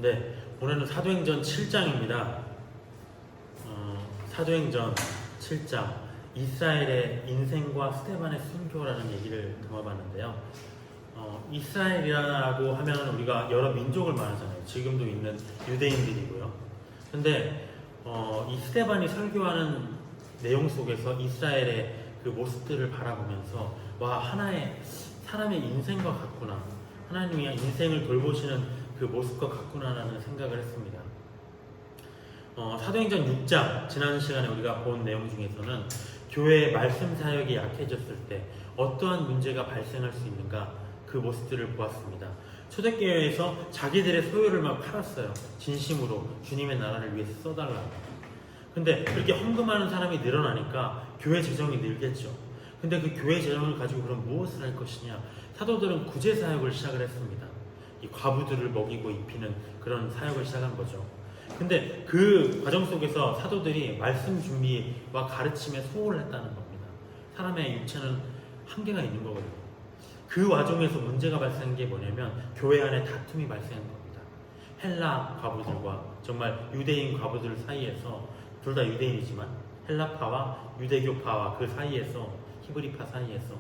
네, 오늘은 사도행전 7장입니다. 사도행전 7장 이스라엘의 인생과 스데반의 순교라는 얘기를 담아봤는데요. 이스라엘이라고 하면 우리가 여러 민족을 말하잖아요. 지금도 있는 유대인들이고요. 근데 이 스데반이 설교하는 내용 속에서 이스라엘의 그 모습들을 바라보면서 와, 하나의 사람의 인생과 같구나, 하나님이 인생을 돌보시는 그 모습과 같구나라는 생각을 했습니다. 사도행전 6장 지난 시간에 우리가 본 내용 중에서는 교회의 말씀 사역이 약해졌을 때 어떠한 문제가 발생할 수 있는가, 그 모습들을 보았습니다. 초대교회에서 자기들의 소유를 막 팔았어요. 진심으로 주님의 나라를 위해서 써달라고. 근데 그렇게 헌금하는 사람이 늘어나니까 교회 재정이 늘겠죠. 근데 그 교회 재정을 가지고 그럼 무엇을 할 것이냐? 사도들은 구제 사역을 시작을 했습니다. 이 과부들을 먹이고 입히는 그런 사역을 시작한 거죠. 근데 그 과정 속에서 사도들이 말씀 준비와 가르침에 소홀을 했다는 겁니다. 사람의 육체는 한계가 있는 거거든요. 그 와중에서 문제가 발생한 게 뭐냐면 교회 안에 다툼이 발생한 겁니다. 헬라 과부들과 정말 유대인 과부들 사이에서, 둘 다 유대인이지만 헬라파와 유대교파와 그 사이에서, 히브리파 사이에서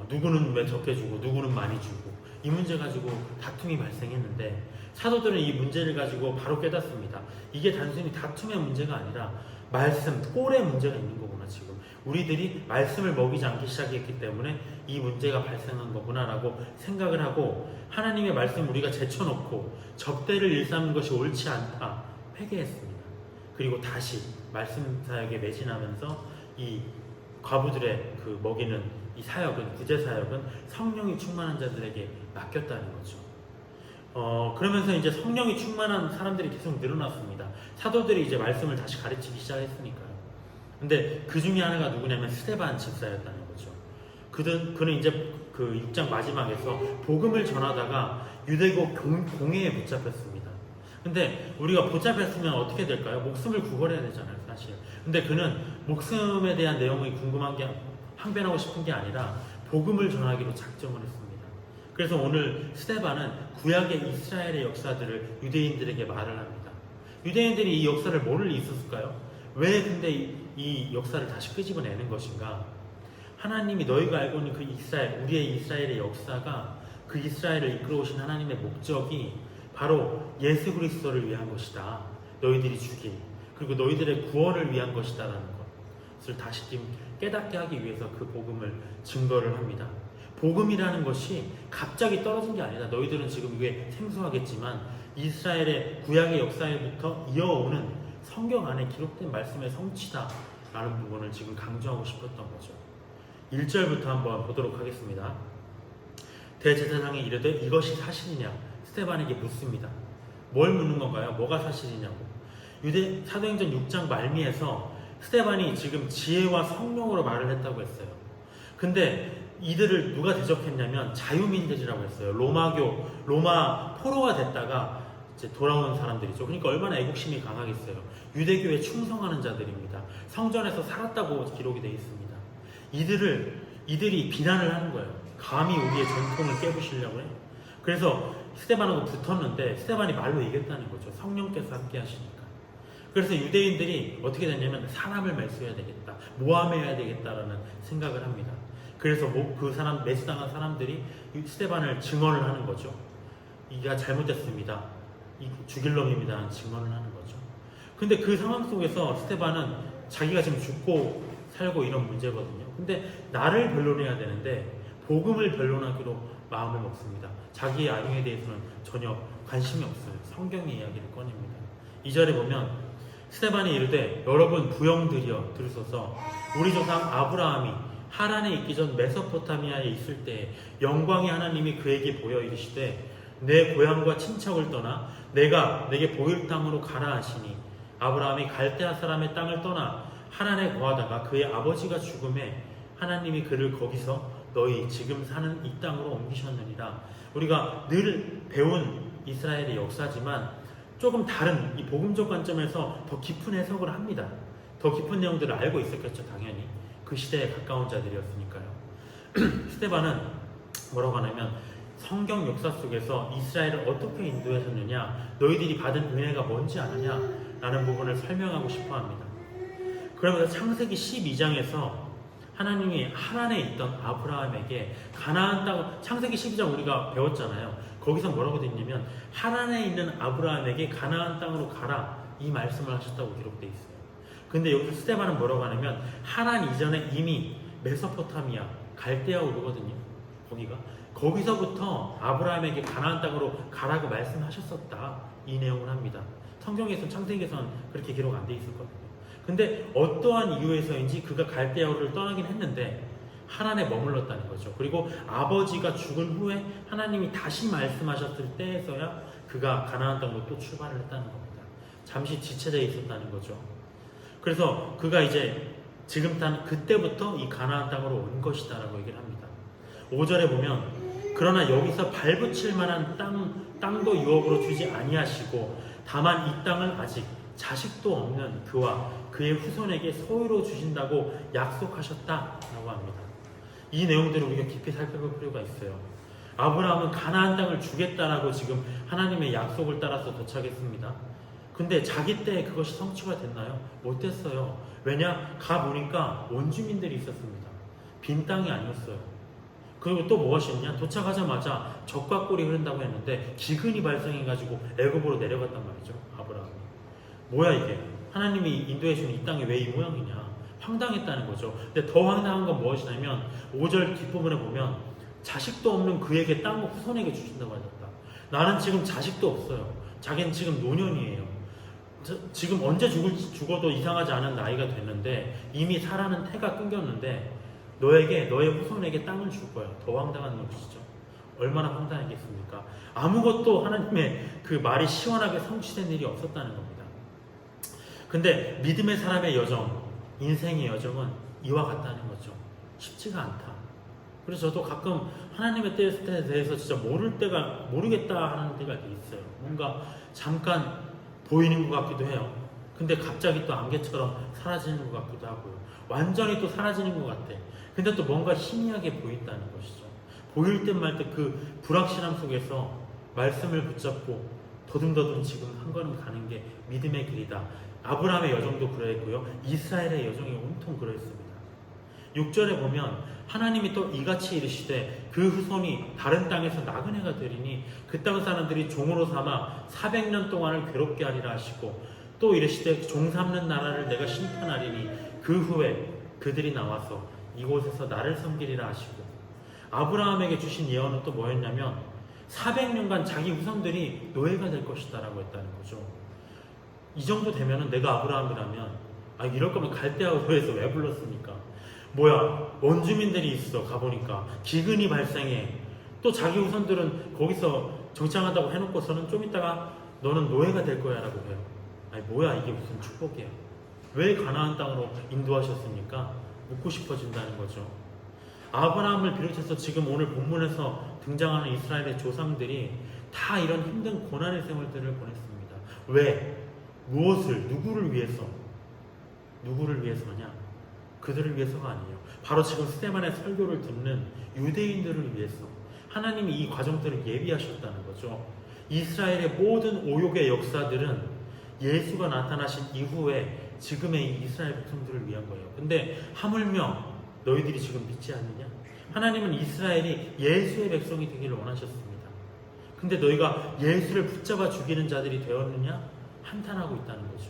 누구는 왜 적게 주고 누구는 많이 주고, 이 문제 가지고 다툼이 발생했는데 사도들은 이 문제를 가지고 바로 깨닫습니다. 이게 단순히 다툼의 문제가 아니라 말씀, 꼴의 문제가 있는 거구나. 지금 우리들이 말씀을 먹이지 않기 시작했기 때문에 이 문제가 발생한 거구나라고 생각을 하고, 하나님의 말씀 우리가 제쳐놓고 접대를 일삼는 것이 옳지 않다 회개했습니다. 그리고 다시 말씀 사역에 매진하면서 이 과부들의 그 먹이는 이 사역은, 구제 사역은 성령이 충만한 자들에게 맡겼다는 거죠. 그러면서 이제 성령이 충만한 사람들이 계속 늘어났습니다. 사도들이 이제 말씀을 다시 가르치기 시작했으니까요. 근데 그 중에 하나가 누구냐면 스데반 집사였다는 거죠. 그는 이제 그 6장 마지막에서 복음을 전하다가 유대교 공회에 붙잡혔습니다. 근데 우리가 붙잡혔으면 어떻게 될까요? 목숨을 구걸해야 되잖아요, 사실. 근데 그는 목숨에 대한 내용이 궁금한 게, 항변하고 싶은 게 아니라 복음을 전하기로 작정을 했습니다. 그래서 오늘 스데반은 구약의 이스라엘의 역사들을 유대인들에게 말을 합니다. 유대인들이 이 역사를 모를 리 있었을까요? 왜 근데 이 역사를 다시 끄집어내는 것인가? 하나님이 너희가 알고 있는 그 이스라엘, 우리의 이스라엘의 역사가, 그 이스라엘을 이끌어오신 하나님의 목적이 바로 예수 그리스도를 위한 것이다. 너희들이 죽인, 그리고 너희들의 구원을 위한 것이다라는 것을 다시 깨닫게 하기 위해서 그 복음을 증거를 합니다. 복음이라는 것이 갑자기 떨어진 게 아니다. 너희들은 지금 이게 생소하겠지만 이스라엘의 구약의 역사에부터 이어오는 성경 안에 기록된 말씀의 성취다라는 부분을 지금 강조하고 싶었던 거죠. 1절부터 한번 보도록 하겠습니다. 대제사장이 이르되 이것이 사실이냐? 스데반에게 묻습니다. 뭘 묻는 건가요? 뭐가 사실이냐고. 사도행전 6장 말미에서 스데반이 지금 지혜와 성령으로 말을 했다고 했어요. 근데 이들을 누가 대적했냐면 자유민들이라고 했어요. 로마 포로가 됐다가 이제 돌아온 사람들이죠. 그러니까 얼마나 애국심이 강하겠어요. 유대교에 충성하는 자들입니다. 성전에서 살았다고 기록이 되어 있습니다. 이들이 비난을 하는 거예요. 감히 우리의 전통을 깨부시려고 해. 그래서 스데반하고 붙었는데 스데반이 말로 이겼다는 거죠. 성령께서 함께 하시니까. 그래서 유대인들이 어떻게 됐냐면 사람을 매수해야 되겠다, 모함해야 되겠다라는 생각을 합니다. 그래서 그 사람, 매수당한 사람들이 스데반을 증언을 하는 거죠. 이가 잘못됐습니다, 죽일 놈입니다 라는 증언을 하는 거죠. 근데 그 상황 속에서 스데반은 자기가 지금 죽고 살고 이런 문제거든요. 근데 나를 변론해야 되는데 복음을 변론하기로 마음을 먹습니다. 자기의 악행에 대해서는 전혀 관심이 없어요. 성경의 이야기를 꺼냅니다. 2절에 보면 스데반이 이르되 여러분 부영들이여 들으소서. 우리 조상 아브라함이 하란에 있기 전 메소포타미아에 있을 때 영광의 하나님이 그에게 보여 이르시되 내 고향과 친척을 떠나 내가 내게 보일 땅으로 가라 하시니 아브라함이 갈대아 사람의 땅을 떠나 하란에 거하다가 그의 아버지가 죽음에 하나님이 그를 거기서 너희 지금 사는 이 땅으로 옮기셨느니라. 우리가 늘 배운 이스라엘의 역사지만 조금 다른 이 복음적 관점에서 더 깊은 해석을 합니다. 더 깊은 내용들을 알고 있었겠죠, 당연히. 그 시대에 가까운 자들이었으니까요. 스데반은 뭐라고 하냐면 성경 역사 속에서 이스라엘을 어떻게 인도하셨느냐, 너희들이 받은 은혜가 뭔지 아느냐 라는 부분을 설명하고 싶어 합니다. 그러면서 창세기 12장에서 하나님이 하란에 있던 아브라함에게 가나안 땅, 창세기 12장 우리가 배웠잖아요. 거기서 뭐라고 되어 있냐면 하란에 있는 아브라함에게 가나안 땅으로 가라, 이 말씀을 하셨다고 기록되어 있어요. 근데 여기서 스데반은 뭐라고 하냐면 하란 이전에 이미 메소포타미아, 갈대아 오르거든요. 거기서부터 아브라함에게 가나안 땅으로 가라고 말씀하셨었다, 이 내용을 합니다. 성경에서는, 창세기에서는 그렇게 기록 안 돼 있을 거거든요. 근데 어떠한 이유에서인지 그가 갈대아우를 떠나긴 했는데 하란에 머물렀다는 거죠. 그리고 아버지가 죽은 후에 하나님이 다시 말씀하셨을 때에서야 그가 가나안 땅으로 또 출발을 했다는 겁니다. 잠시 지체되어 있었다는 거죠. 그래서 그가 이제 지금 그때부터 이 가나안 땅으로 온 것이다 라고 얘기를 합니다. 5절에 보면 그러나 여기서 발붙일 만한 땅도 유업으로 주지 아니하시고 다만 이 땅을 아직 자식도 없는 그와 그의 후손에게 소유로 주신다고 약속하셨다라고 합니다. 이 내용들을 우리가 깊이 살펴볼 필요가 있어요. 아브라함은 가나안 땅을 주겠다라고 지금 하나님의 약속을 따라서 도착했습니다. 근데 자기 때 그것이 성취가 됐나요? 못 됐어요. 왜냐? 가보니까 원주민들이 있었습니다. 빈 땅이 아니었어요. 그리고 또 무엇이었냐? 도착하자마자 적과 꿀이 흐른다고 했는데 기근이 발생해가지고 애굽으로 내려갔단 말이죠. 아브라함이. 뭐야 이게? 하나님이 인도해 주는 이 땅이 왜 이 모양이냐? 황당했다는 거죠. 근데 더 황당한 건 무엇이냐면 5절 뒷부분에 보면 자식도 없는 그에게 땅을 후손에게 주신다고 하셨다. 나는 지금 자식도 없어요. 자기는 지금 노년이에요. 지금 언제 죽어도 이상하지 않은 나이가 됐는데 이미 살아는 태가 끊겼는데 너의 후손에게 땅을 줄 거야. 더 황당한 것이죠. 얼마나 황당하겠습니까? 아무것도 하나님의 그 말이 시원하게 성취된 일이 없었다는 겁니다. 근데 믿음의 사람의 여정, 인생의 여정은 이와 같다는 거죠. 쉽지가 않다. 그래서 저도 가끔 하나님의 때에 대해서 진짜 모르겠다 하는 때가 있어요. 뭔가 잠깐 보이는 것 같기도 해요. 근데 갑자기 또 안개처럼 사라지는 것 같기도 하고요. 완전히 또 사라지는 것 같아. 근데 또 뭔가 희미하게 보인다는 것이죠. 보일 듯 말 듯 그 불확실함 속에서 말씀을 붙잡고 더듬더듬 지금 한 걸음 가는 게 믿음의 길이다. 아브라함의 여정도 그러했고요. 이스라엘의 여정이 온통 그러했습니다. 6절에 보면 하나님이 또 이같이 이르시되 그 후손이 다른 땅에서 나그네가 되리니 그 땅 사람들이 종으로 삼아 400년 동안을 괴롭게 하리라 하시고 또 이르시되 종 삼는 나라를 내가 심판하리니 그 후에 그들이 나와서 이곳에서 나를 섬기리라 하시고 아브라함에게 주신 예언은 또 뭐였냐면 400년간 자기 후손들이 노예가 될 것이다 라고 했다는 거죠. 이 정도 되면은 내가 아브라함이라면 이럴 거면 갈대아우로에서 왜 불렀습니까? 뭐야, 원주민들이 있어. 가보니까 기근이 발생해. 또 자기 후손들은 거기서 정착한다고 해놓고서는 좀 이따가 너는 노예가 될 거야 라고 해요. 뭐야, 이게 무슨 축복이야. 왜 가나안 땅으로 인도하셨습니까? 묻고 싶어진다는 거죠. 아브라함을 비롯해서 지금 오늘 본문에서 등장하는 이스라엘의 조상들이 다 이런 힘든 고난의 생활들을 보냈습니다. 왜? 무엇을, 누구를 위해서 하냐? 그들을 위해서가 아니에요. 바로 지금 스데반의 설교를 듣는 유대인들을 위해서 하나님이 이 과정들을 예비하셨다는 거죠. 이스라엘의 모든 오욕의 역사들은 예수가 나타나신 이후에 지금의 이스라엘 백성들을 위한 거예요. 근데 하물며 너희들이 지금 믿지 않느냐? 하나님은 이스라엘이 예수의 백성이 되기를 원하셨습니다. 근데 너희가 예수를 붙잡아 죽이는 자들이 되었느냐? 한탄하고 있다는 거죠.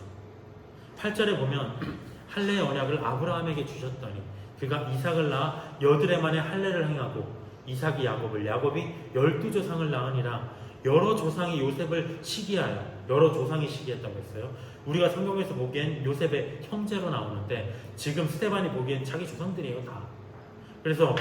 8절에 보면 할례의 언약을 아브라함에게 주셨더니 그가 이삭을 낳아 여드레 만에 할례를 행하고 이삭이 야곱을, 야곱이 12조상을 낳으니라. 여러 조상이 요셉을 시기하여, 여러 조상이 시기했다고 했어요. 우리가 성경에서 보기엔 요셉의 형제로 나오는데 지금 스데반이 보기엔 자기 조상들이에요, 다. 그래서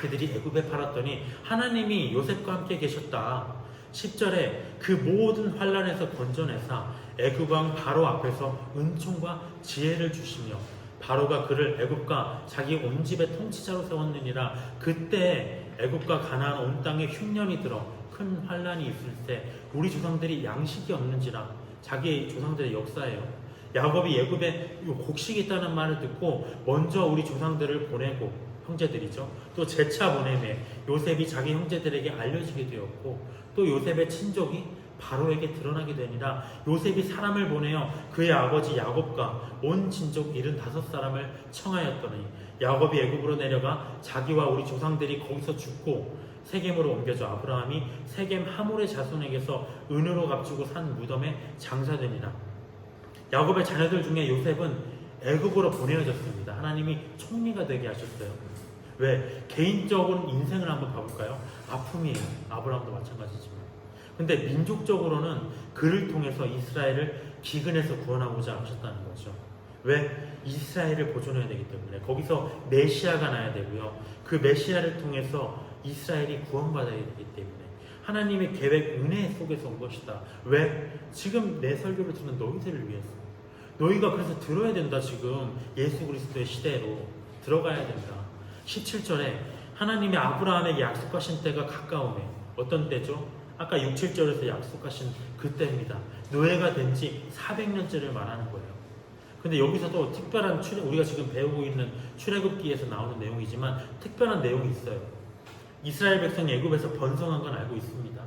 그들이 애굽에 팔았더니 하나님이 요셉과 함께 계셨다. 10절에 그 모든 환난에서 건져내사 애굽 왕 바로 앞에서 은총과 지혜를 주시며 바로가 그를 애굽과 자기 온 집의 통치자로 세웠느니라. 그때 애굽과 가나안 온 땅에 흉년이 들어 큰 환난이 있을 때 우리 조상들이 양식이 없는지라. 자기 조상들의 역사예요. 야곱이 애굽에 곡식이 있다는 말을 듣고 먼저 우리 조상들을 보내고 형제들이죠. 또 재차 보냄에 요셉이 자기 형제들에게 알려지게 되었고, 또 요셉의 친족이 바로에게 드러나게 되니라. 요셉이 사람을 보내어 그의 아버지 야곱과 온 친족 75사람을 청하였더니 야곱이 애굽으로 내려가 자기와 우리 조상들이 거기서 죽고 세겜으로 옮겨져 아브라함이 세겜 하몰의 자손에게서 은으로 값주고 산 무덤에 장사되니라. 야곱의 자녀들 중에 요셉은 애굽으로 보내어졌습니다. 하나님이 총리가 되게 하셨어요. 왜? 개인적으로 인생을 한번 봐볼까요? 아픔이에요. 아브라함도 마찬가지지만. 근데 민족적으로는 그를 통해서 이스라엘을 기근에서 구원하고자 하셨다는 거죠. 왜? 이스라엘을 보존해야 되기 때문에. 거기서 메시아가 나야 되고요. 그 메시아를 통해서 이스라엘이 구원받아야 되기 때문에. 하나님의 계획, 은혜 속에서 온 것이다. 왜? 지금 내 설교를 듣는 너희들을 위해서. 너희가 그래서 들어야 된다. 지금 예수 그리스도의 시대로 들어가야 된다. 17절에 하나님이 아브라함에게 약속하신 때가 가까우매. 어떤 때죠? 아까 6, 7절에서 약속하신 그때입니다. 노예가 된 지 400년째를 말하는 거예요. 근데 여기서도 특별한 우리가 지금 배우고 있는 출애굽기에서 나오는 내용이지만 특별한 내용이 있어요. 이스라엘 백성이 애굽에서 번성한 건 알고 있습니다.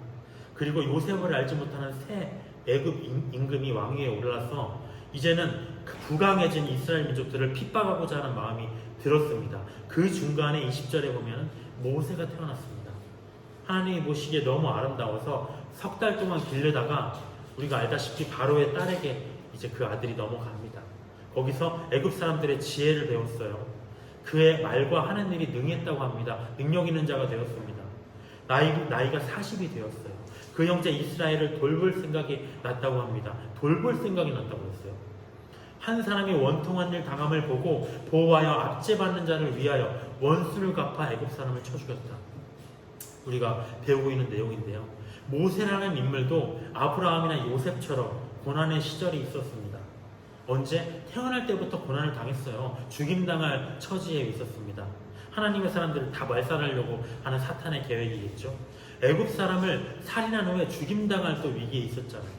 그리고 요셉을 알지 못하는 새 애굽 임금이 왕위에 올라서 이제는 그 부강해진 이스라엘 민족들을 핍박하고자 하는 마음이 들었습니다. 그 중간에 20절에 보면 모세가 태어났습니다. 하나님이 보시기에 너무 아름다워서 석 달 동안 기르다가 우리가 알다시피 바로의 딸에게 이제 그 아들이 넘어갑니다. 거기서 애굽 사람들의 지혜를 배웠어요. 그의 말과 하는 일이 능했다고 합니다. 능력 있는 자가 되었습니다. 나이가 40이 되었어요. 그 형제 이스라엘을 돌볼 생각이 났다고 합니다. 돌볼 생각이 났다고 했어요. 한 사람이 원통한 일 당함을 보고 보호하여 압제받는 자를 위하여 원수를 갚아 애굽 사람을 쳐 죽였다. 우리가 배우고 있는 내용인데요. 모세라는 인물도 아브라함이나 요셉처럼 고난의 시절이 있었습니다. 언제? 태어날 때부터 고난을 당했어요. 죽임당할 처지에 있었습니다. 하나님의 사람들을 다 말살하려고 하는 사탄의 계획이겠죠. 애굽 사람을 살인한 후에 죽임당할 또 위기에 있었잖아요.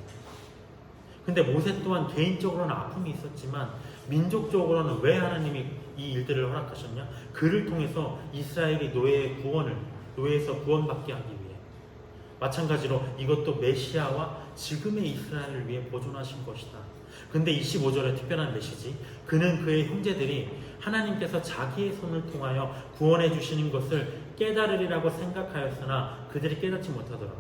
근데 모세 또한 개인적으로는 아픔이 있었지만 민족적으로는 왜 하나님이 이 일들을 허락하셨냐? 그를 통해서 이스라엘이 노예에서 구원받게 하기 위해. 마찬가지로 이것도 메시아와 지금의 이스라엘을 위해 보존하신 것이다. 근데 25절에 특별한 메시지. 그는 그의 형제들이 하나님께서 자기의 손을 통하여 구원해 주시는 것을 깨달으리라고 생각하였으나 그들이 깨닫지 못하더라.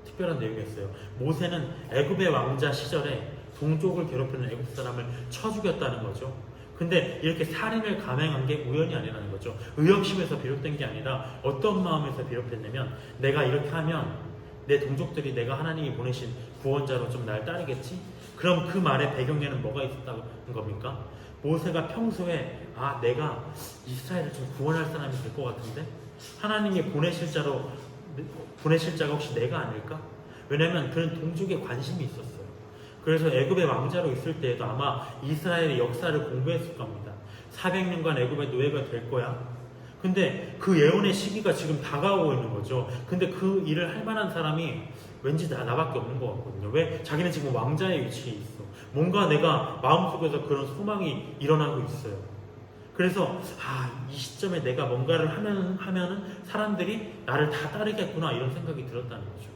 특별한 내용이었어요. 모세는 애굽의 왕자 시절에 동족을 괴롭히는 애굽 사람을 쳐 죽였다는 거죠. 근데 이렇게 살인을 감행한 게 우연이 아니라는 거죠. 의욕심에서 비롯된 게 아니라 어떤 마음에서 비롯됐냐면 내가 이렇게 하면 내 동족들이 내가 하나님이 보내신 구원자로 좀 날 따르겠지? 그럼 그 말의 배경에는 뭐가 있었다는 겁니까? 모세가 평소에 내가 이스라엘을 좀 구원할 사람이 될 것 같은데 하나님이 보내실 자가 혹시 내가 아닐까? 왜냐하면 그는 동족에 관심이 있었어요. 그래서 애굽의 왕자로 있을 때에도 아마 이스라엘의 역사를 공부했을 겁니다. 400년간 애굽의 노예가 될 거야. 근데 그 예언의 시기가 지금 다가오고 있는 거죠. 근데 그 일을 할 만한 사람이 왠지 나밖에 없는 것 같거든요. 왜? 자기는 지금 왕자의 위치에 있어. 뭔가 내가 마음속에서 그런 소망이 일어나고 있어요. 그래서 이 시점에 내가 뭔가를 하면은 사람들이 나를 다 따르겠구나 이런 생각이 들었다는 거죠.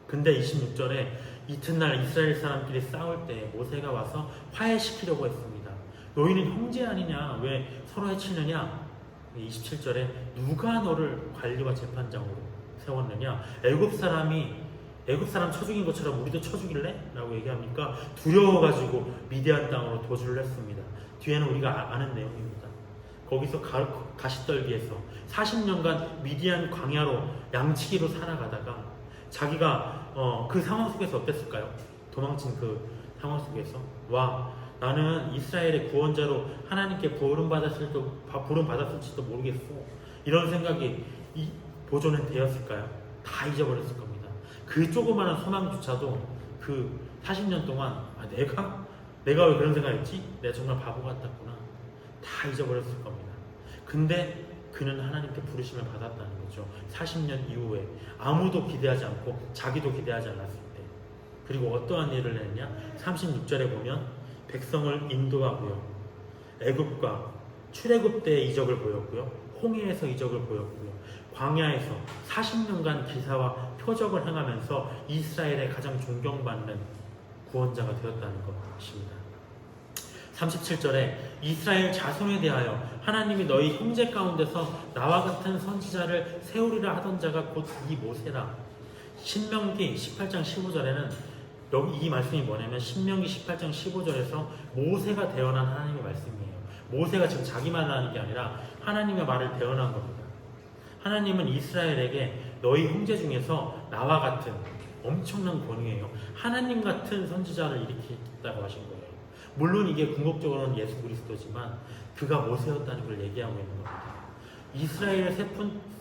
근데 26절에 이튿날 이스라엘 사람끼리 싸울 때 모세가 와서 화해시키려고 했습니다. 너희는 형제 아니냐? 왜 서로 해치느냐? 27절에 누가 너를 관리와 재판장으로 세웠느냐? 애굽 사람 쳐 죽인 것처럼 우리도 쳐 죽일래? 라고 얘기하니까 두려워가지고 미디안 땅으로 도주를 했습니다. 뒤에는 우리가 아는 내용입니다. 거기서 가시떨기에서 40년간 미디안 광야로 양치기로 살아가다가 자기가 그 상황 속에서 어땠을까요? 도망친 그 상황 속에서 나는 이스라엘의 구원자로 하나님께 부름받았을지도 모르겠어. 이런 생각이 보존은 되었을까요? 다 잊어버렸을 겁니다. 그 조그마한 소망조차도 그 40년 동안 내가 왜 그런 생각했지? 내가 정말 바보 같았구나. 다 잊어버렸을 겁니다. 근데 그는 하나님께 부르심을 받았다는 거죠. 40년 이후에 아무도 기대하지 않고 자기도 기대하지 않았을 때. 그리고 어떠한 일을 했냐? 36절에 보면 백성을 인도하고요. 애굽과 출애굽 때의 이적을 보였고요. 홍해에서 이적을 보였고요. 광야에서 40년간 기사와 표적을 행하면서 이스라엘의 가장 존경받는 구원자가 되었다는 것입니다. 37절에 이스라엘 자손에 대하여 하나님이 너희 형제 가운데서 나와 같은 선지자를 세우리라 하던 자가 곧 이 모세라. 신명기 18장 15절에는 여기 이 말씀이 뭐냐면 신명기 18장 15절에서 모세가 대언한 하나님의 말씀이에요. 모세가 지금 자기 말을 하는 게 아니라 하나님의 말을 대언한 겁니다. 하나님은 이스라엘에게 너희 형제 중에서 나와 같은 엄청난 권위예요. 하나님 같은 선지자를 일으키겠다고 하신 거예요. 물론 이게 궁극적으로는 예수 그리스도지만 그가 모세였다는 걸 얘기하고 있는 겁니다.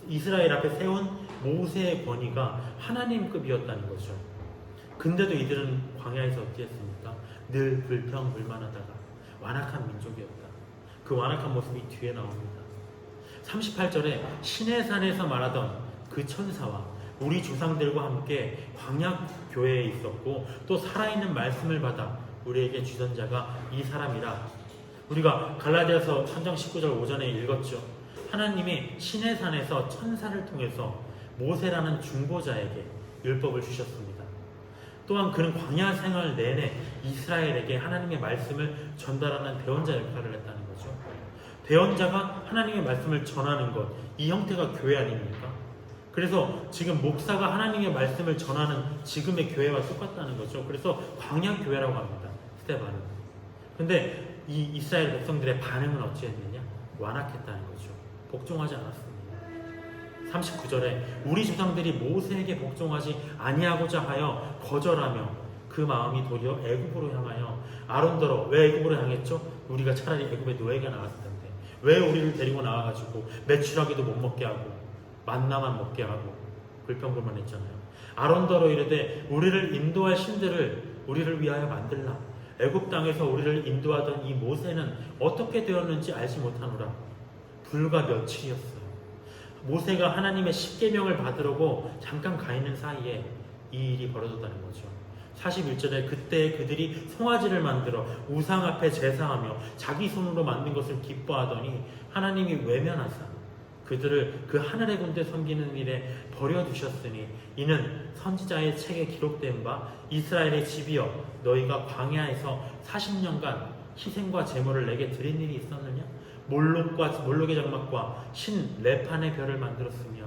이스라엘 앞에 세운 모세의 권위가 하나님급이었다는 거죠. 근데도 이들은 광야에서 어떻게 했습니까? 늘 불평불만하다가 완악한 민족이었다. 그 완악한 모습이 뒤에 나옵니다. 38절에 시내산에서 말하던 그 천사와 우리 조상들과 함께 광야 교회에 있었고 또 살아있는 말씀을 받아 우리에게 주던 자가 이 사람이라. 우리가 갈라디아서 3장 19절 오전에 읽었죠. 하나님이 시내산에서 천사를 통해서 모세라는 중보자에게 율법을 주셨습니다. 또한 그는 광야 생활 내내 이스라엘에게 하나님의 말씀을 전달하는 대언자 역할을 했다는 거죠. 대언자가 하나님의 말씀을 전하는 것, 이 형태가 교회 아닙니까? 그래서 지금 목사가 하나님의 말씀을 전하는 지금의 교회와 똑같다는 거죠. 그래서 광야 교회라고 합니다. 스데반은. 근데 이 이스라엘 백성들의 반응은 어찌했느냐? 완악했다는 거죠. 복종하지 않았습니다. 39절에 우리 조상들이 모세에게 복종하지 아니하고자 하여 거절하며 그 마음이 도리어 애굽으로 향하여 아론더러. 왜 애굽으로 향했죠? 우리가 차라리 애굽의 노예가 나왔을 텐데 왜 우리를 데리고 나와가지고 메추라기도 못 먹게 하고 만나만 먹게 하고 불평불만 했잖아요. 아론더러 이르되 우리를 인도할 신들을 우리를 위하여 만들라. 애굽 땅에서 우리를 인도하던 이 모세는 어떻게 되었는지 알지 못하노라. 불과 며칠이었어요. 모세가 하나님의 십계명을 받으려고 잠깐 가 있는 사이에 이 일이 벌어졌다는 거죠. 41절에 그때 그들이 송아지를 만들어 우상 앞에 제사하며 자기 손으로 만든 것을 기뻐하더니 하나님이 외면하사 그들을 그 하늘의 군대 섬기는 일에 버려두셨으니 이는 선지자의 책에 기록된 바 이스라엘의 집이여 너희가 광야에서 40년간 희생과 제물을 내게 드린 일이 있었느냐? 몰록의 장막과 신 레판의 별을 만들었으며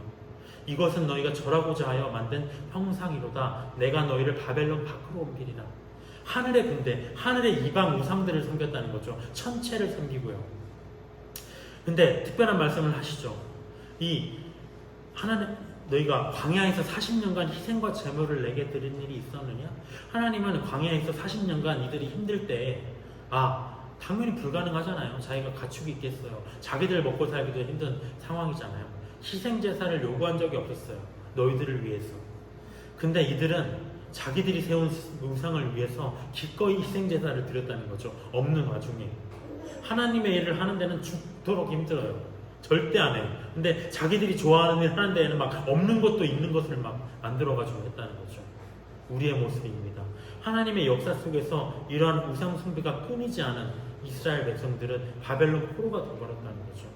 이것은 너희가 절하고자 하여 만든 형상이로다. 내가 너희를 바벨론 밖으로 옮기리라. 하늘의 군대, 하늘의 이방 우상들을 섬겼다는 거죠. 천체를 섬기고요. 근데 특별한 말씀을 하시죠. 이 하나님 너희가 광야에서 40년간 희생과 제물을 내게 드린 일이 있었느냐? 하나님은 광야에서 40년간 이들이 힘들 때 당연히 불가능하잖아요. 자기가 가축이 있겠어요. 자기들 먹고 살기도 힘든 상황이잖아요. 희생제사를 요구한 적이 없었어요. 너희들을 위해서. 근데 이들은 자기들이 세운 우상을 위해서 기꺼이 희생제사를 드렸다는 거죠. 없는 와중에. 하나님의 일을 하는 데는 죽도록 힘들어요. 절대 안 해요. 근데 자기들이 좋아하는 일 하는 데에는 막 없는 것도 있는 것을 막 만들어가지고 했다는 거죠. 우리의 모습입니다. 하나님의 역사 속에서 이러한 우상 숭배가 끊이지 않은 이스라엘 백성들은 바벨론 포로가 되어버렸다는 거죠.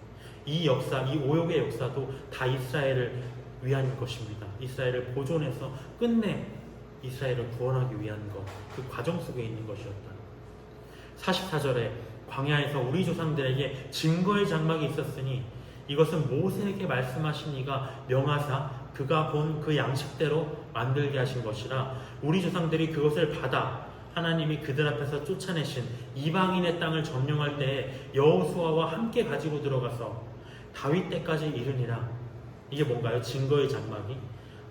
이 역사, 이 오욕의 역사도 다 이스라엘을 위한 것입니다. 이스라엘을 보존해서 끝내 이스라엘을 구원하기 위한 것, 그 과정 속에 있는 것이었다. 44절에 광야에서 우리 조상들에게 증거의 장막이 있었으니 이것은 모세에게 말씀하신 이가 명하사 그가 본 그 양식대로 만들게 하신 것이라. 우리 조상들이 그것을 받아 하나님이 그들 앞에서 쫓아내신 이방인의 땅을 점령할 때에 여호수아와 함께 가지고 들어가서 다윗 때까지 이르니라. 이게 뭔가요? 증거의 장막이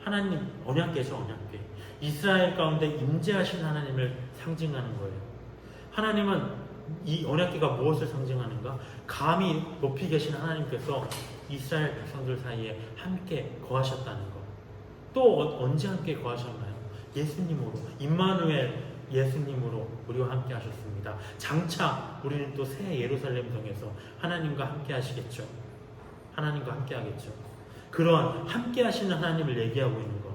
하나님 언약궤죠. 언약궤. 이스라엘 가운데 임재하신 하나님을 상징하는 거예요. 하나님은 이 언약궤가 무엇을 상징하는가? 감히 높이 계신 하나님께서 이스라엘 백성들 사이에 함께 거하셨다는 것. 또 언제 함께 거하셨나요? 예수님으로, 임마누엘 예수님으로 우리와 함께 하셨습니다. 장차 우리는 또 새 예루살렘 성에서 하나님과 함께 하시겠죠. 하나님과 함께 하겠죠. 그러한 함께 하시는 하나님을 얘기하고 있는 것.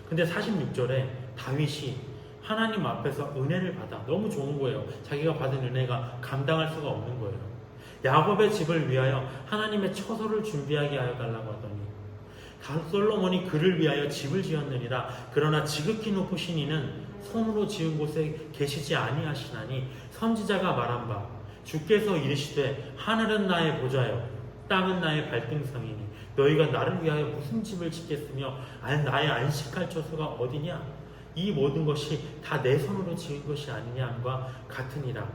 근데 46절에 다윗이 하나님 앞에서 은혜를 받아. 너무 좋은 거예요. 자기가 받은 은혜가 감당할 수가 없는 거예요. 야곱의 집을 위하여 하나님의 처소를 준비하게 하여 달라고 하더니 솔로몬이 그를 위하여 집을 지었느니라. 그러나 지극히 높으신 이는 손으로 지은 곳에 계시지 아니하시나니 선지자가 말한 바 주께서 이르시되 하늘은 나의 보좌요 땅은 나의 발등상이니 너희가 나를 위하여 무슨 집을 짓겠으며 나의 안식할 처소가 어디냐? 이 모든 것이 다 내 손으로 지은 것이 아니냐 함과 같으니라.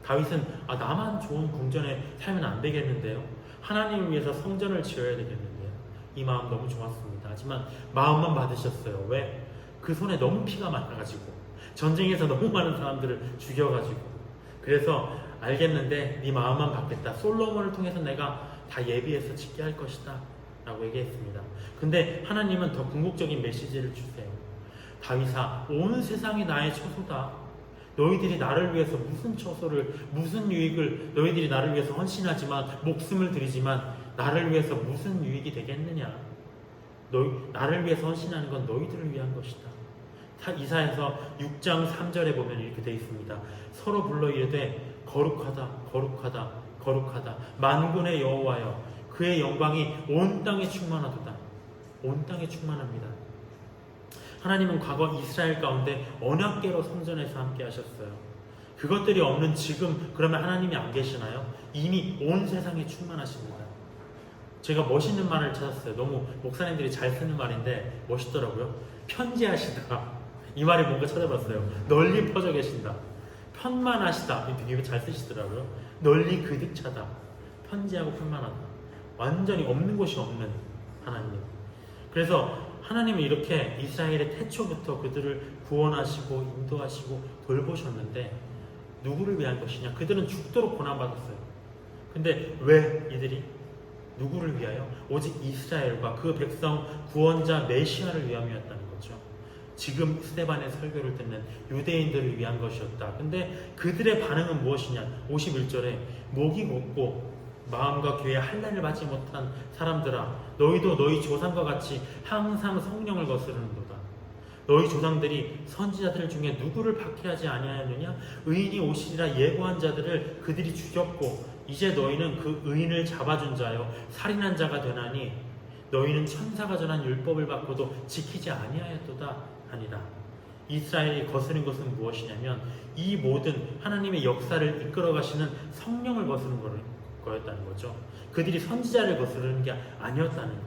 다윗은 나만 좋은 궁전에 살면 안 되겠는데요, 하나님을 위해서 성전을 지어야 되겠는데요, 이 마음 너무 좋았습니다. 하지만 마음만 받으셨어요. 왜? 그 손에 너무 피가 많아가지고, 전쟁에서 너무 많은 사람들을 죽여가지고. 그래서 알겠는데 네 마음만 받겠다, 솔로몬을 통해서 내가 다 예비해서 짓게 할 것이다 라고 얘기했습니다. 근데 하나님은 더 궁극적인 메시지를 주세요. 다윗아, 온 세상이 나의 처소다. 너희들이 나를 위해서 무슨 처소를, 무슨 유익을, 너희들이 나를 위해서 헌신하지만, 목숨을 드리지만 나를 위해서 무슨 유익이 되겠느냐? 나를 위해서 헌신하는 건 너희들을 위한 것이다. 이사야서 6장 3절에 보면 이렇게 되어 있습니다. 서로 불러 이르되 거룩하다 거룩하다 거룩하다 만군의 여호와여, 그의 영광이 온 땅에 충만하도다. 온 땅에 충만합니다. 하나님은 과거 이스라엘 가운데 언약궤로 성전에서 함께 하셨어요. 그것들이 없는 지금, 그러면 하나님이 안 계시나요? 이미 온 세상에 충만하십니다. 제가 멋있는 말을 찾았어요. 너무 목사님들이 잘 쓰는 말인데 멋있더라고요. 편지하시다. 이 말이 뭔가 찾아봤어요. 널리 퍼져 계신다. 편만하시다. 되게 잘 쓰시더라고요. 널리 그득 차다. 편지하고 편만하다. 완전히 없는 곳이 없는 하나님. 그래서 하나님은 이렇게 이스라엘의 태초부터 그들을 구원하시고 인도하시고 돌보셨는데 누구를 위한 것이냐? 그들은 죽도록 고난받았어요. 근데 왜 이들이? 누구를 위하여? 오직 이스라엘과 그 백성 구원자 메시아를 위함이었다는 거죠. 지금 스데반의 설교를 듣는 유대인들을 위한 것이었다. 근데 그들의 반응은 무엇이냐? 51절에 목이 곧고 마음과 귀에 할례를 받지 못한 사람들아, 너희도 너희 조상과 같이 항상 성령을 거스르는도다. 너희 조상들이 선지자들 중에 누구를 박해하지 아니하였느냐? 의인이 오시리라 예고한 자들을 그들이 죽였고 이제 너희는 그 의인을 잡아준 자여 살인한 자가 되나니 너희는 천사가 전한 율법을 받고도 지키지 아니하였도다 하니라. 이스라엘이 거스른 것은 무엇이냐면 이 모든 하나님의 역사를 이끌어 가시는 성령을 거스른 거였다는 거죠. 그들이 선지자를 거스르는 게 아니었다는 것.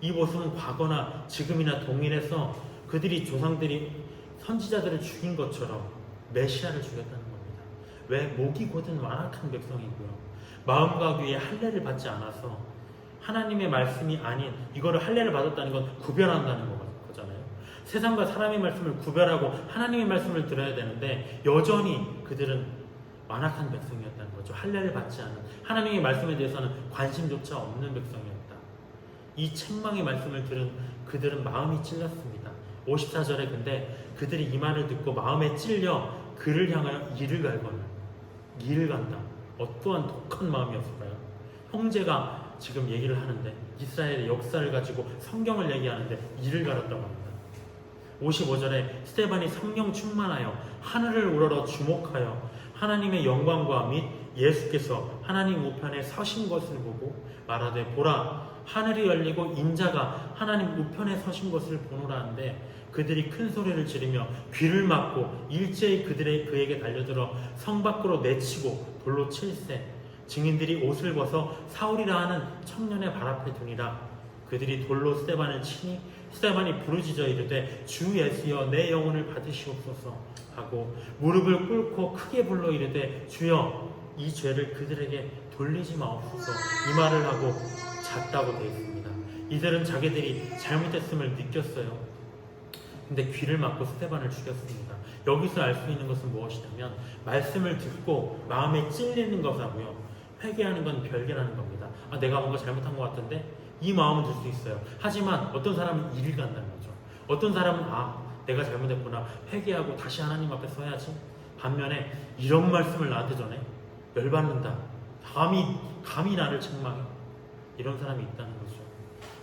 이 모습은 과거나 지금이나 동일해서 그들이 조상들이 선지자들을 죽인 것처럼 메시아를 죽였다는 겁니다. 왜? 목이 곧은 완악한 백성이고요, 마음과 귀에 할례를 받지 않아서 하나님의 말씀이 아닌 이거를 할례를 받았다는 건 구별한다는 거잖아요. 세상과 사람의 말씀을 구별하고 하나님의 말씀을 들어야 되는데 여전히 그들은 완악한 백성이었다는 거죠. 할례를 받지 않은, 하나님의 말씀에 대해서는 관심조차 없는 백성이었다. 이 책망의 말씀을 들은 그들은 마음이 찔렸습니다. 54절에 근데 그들이 이 말을 듣고 마음에 찔려 그를 향하여 이를 갈거늘. 이를 간다. 어떠한 독한 마음이었을까요? 형제가 지금 얘기를 하는데, 이스라엘의 역사를 가지고 성경을 얘기하는데 이를 갈았다고 합니다. 55절에 스데반이 성령 충만하여 하늘을 우러러 주목하여 하나님의 영광과 및 예수께서 하나님 우편에 서신 것을 보고 말하되 보라, 하늘이 열리고 인자가 하나님 우편에 서신 것을 보노라 하는데 그들이 큰 소리를 지르며 귀를 막고 일제히 그에게 달려들어 성 밖으로 내치고 돌로 칠세. 증인들이 옷을 벗어 사울이라 하는 청년의 발 앞에 두니라. 그들이 돌로 스데반을 치니 스데반이 부르짖어 이르되 주 예수여 내 영혼을 받으시옵소서 하고 무릎을 꿇고 크게 불러 이르되 주여 이 죄를 그들에게 돌리지 마옵소서, 이 말을 하고 잤다고 되어 있습니다. 이들은 자기들이 잘못했음을 느꼈어요. 근데 귀를 막고 스데반을 죽였습니다. 여기서 알 수 있는 것은 무엇이냐면 말씀을 듣고 마음에 찔리는 것하고요, 회개하는 건 별개라는 겁니다. 내가 뭔가 잘못한 것 같은데 이 마음은 들 수 있어요. 하지만 어떤 사람은 이를 간다는 거죠. 어떤 사람은 내가 잘못했구나, 회개하고 다시 하나님 앞에 서야지. 반면에 이런 말씀을 나한테 전해? 열받는다. 감히 나를 책망해? 이런 사람이 있다는 거죠.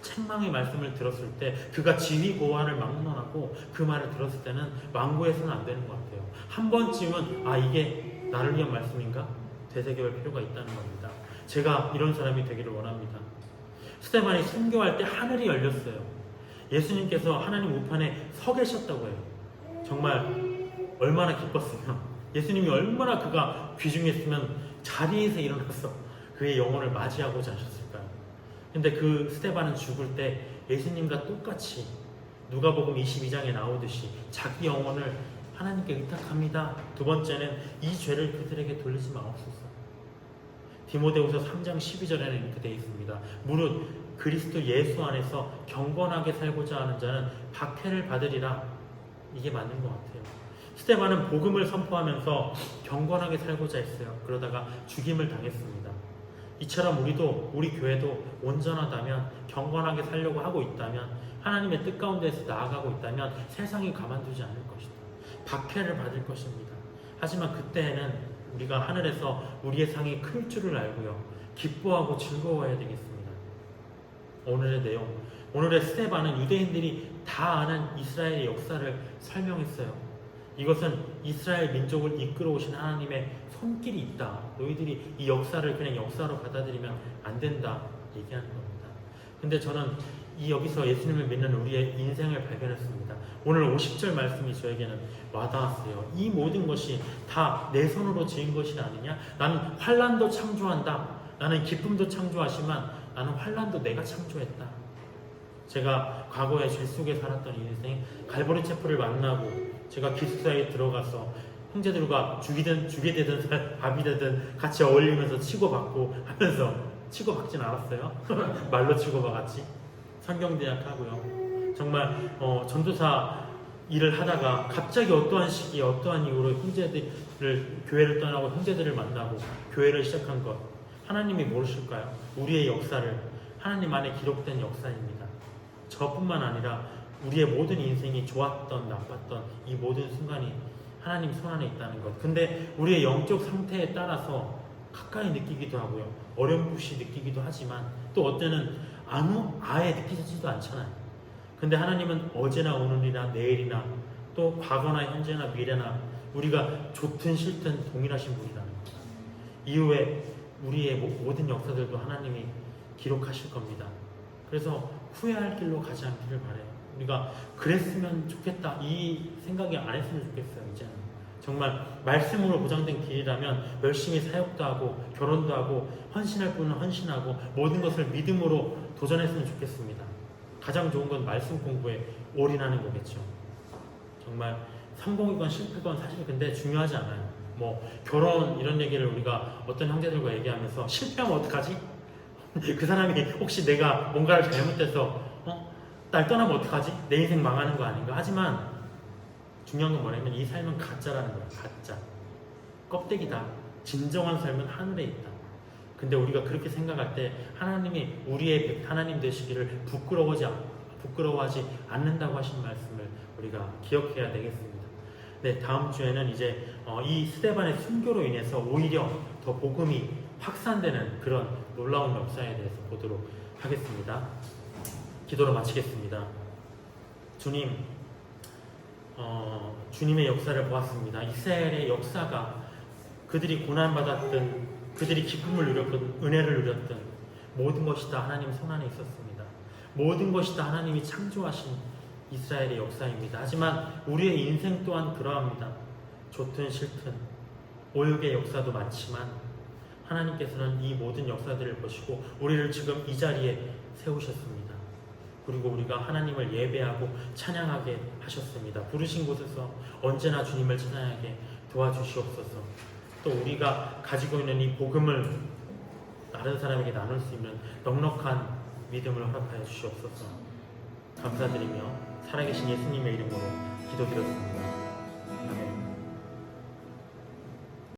책망의 말씀을 들었을 때 그가 지위 고하를 막론하고 그 말을 들었을 때는 망고해서는 안 되는 것 같아요. 한 번쯤은 이게 나를 위한 말씀인가? 되새겨볼 필요가 있다는 겁니다. 제가 이런 사람이 되기를 원합니다. 스데반이 순교할 때 하늘이 열렸어요. 예수님께서 하나님 우편에 서 계셨다고 해요. 정말 얼마나 기뻤으면, 예수님이 얼마나 그가 귀중했으면 자리에서 일어나서 그의 영혼을 맞이하고자 하셨을까요? 근데 그 스데반은 죽을 때 예수님과 똑같이 누가복음 22장에 나오듯이 자기 영혼을 하나님께 의탁합니다. 두 번째는 이 죄를 그들에게 돌리지 마옵소서. 디모데후서 3장 12절에는 이렇게 되어 있습니다. 무릇 그리스도 예수 안에서 경건하게 살고자 하는 자는 박해를 받으리라. 이게 맞는 것 같아요. 스데반은 복음을 선포하면서 경건하게 살고자 했어요. 그러다가 죽임을 당했습니다. 이처럼 우리 교회도 온전하다면, 경건하게 살려고 하고 있다면, 하나님의 뜻 가운데에서 나아가고 있다면 세상이 가만두지 않을 것이다. 박해를 받을 것입니다. 하지만 그때에는 우리가 하늘에서 우리의 상이 클 줄을 알고요, 기뻐하고 즐거워해야 되겠습니다. 오늘의 내용, 오늘의 스데반은 유대인들이 다 아는 이스라엘의 역사를 설명했어요. 이것은 이스라엘 민족을 이끌어오신 하나님의 손길이 있다. 너희들이 이 역사를 그냥 역사로 받아들이면 안 된다. 얘기하는 겁니다. 근데 저는 여기서 예수님을 믿는 우리의 인생을 발견했습니다. 오늘 50절 말씀이 저에게는 와닿았어요. 이 모든 것이 다 내 손으로 지은 것이 아니냐? 나는 환난도 창조한다. 나는 기쁨도 창조하지만 나는 환난도 내가 창조했다. 제가 과거에 죄 속에 살았던 인생, 갈보리 체프를 만나고 제가 기숙사에 들어가서 형제들과 죽게 되든 밥이 되든 같이 어울리면서 치고받고 하면서, 치고받진 않았어요. 말로 치고받았지. 성경대학 하고요. 정말 전도사 일을 하다가 갑자기 어떠한 시기에 어떠한 이유로 교회를 떠나고 형제들을 만나고 교회를 시작한 것, 하나님이 모르실까요? 우리의 역사를, 하나님 안에 기록된 역사입니다. 저뿐만 아니라 우리의 모든 인생이 좋았던 나빴던 이 모든 순간이 하나님 손 안에 있다는 것. 근데 우리의 영적 상태에 따라서 가까이 느끼기도 하고요, 어렴풋이 느끼기도 하지만 또 어때는 아예 느끼지도 않잖아요. 근데 하나님은 어제나 오늘이나 내일이나 또 과거나 현재나 미래나 우리가 좋든 싫든 동일하신 분이라는 것. 이후에 우리의 모든 역사들도 하나님이 기록하실 겁니다. 그래서 후회할 길로 가지 않기를 바라요. 우리가 그랬으면 좋겠다, 이 생각이 안 했으면 좋겠어요. 이제는 정말 말씀으로 보장된 길이라면 열심히 사역도 하고 결혼도 하고 헌신할 분은 헌신하고 모든 것을 믿음으로 도전했으면 좋겠습니다. 가장 좋은 건 말씀 공부에 올인하는 거겠죠. 정말 성공이건 실패건 사실 근데 중요하지 않아요. 결혼 이런 얘기를 우리가 어떤 형제들과 얘기하면서 실패하면 어떡하지? 그 사람이 혹시 내가 뭔가를 잘못해서 날 떠나면 어떡하지? 내 인생 망하는 거 아닌가? 하지만 중요한 건 뭐냐면 이 삶은 가짜라는 거야. 가짜. 껍데기다. 진정한 삶은 하늘에 있다. 근데 우리가 그렇게 생각할 때 하나님이 우리의 하나님 되시기를 부끄러워하지 않는다고 하신 말씀을 우리가 기억해야 되겠습니다. 네, 다음 주에는 이제 이 스데반의 순교로 인해서 오히려 더 복음이 확산되는 그런 놀라운 역사에 대해서 보도록 하겠습니다. 기도로 마치겠습니다. 주님, 주님의 역사를 보았습니다. 이스라엘의 역사가 그들이 고난받았든 그들이 기쁨을 누렸든 은혜를 누렸든 모든 것이 다 하나님 손 안에 있었습니다. 모든 것이 다 하나님이 창조하신 이스라엘의 역사입니다. 하지만 우리의 인생 또한 그러합니다. 좋든 싫든 오욕의 역사도 많지만 하나님께서는 이 모든 역사들을 보시고 우리를 지금 이 자리에 세우셨습니다. 그리고 우리가 하나님을 예배하고 찬양하게 하셨습니다. 부르신 곳에서 언제나 주님을 찬양하게 도와주시옵소서. 또 우리가 가지고 있는 이 복음을 다른 사람에게 나눌 수 있는 넉넉한 믿음을 허락하여 주시옵소서. 감사드리며 살아계신 예수님의 이름으로 기도드렸습니다.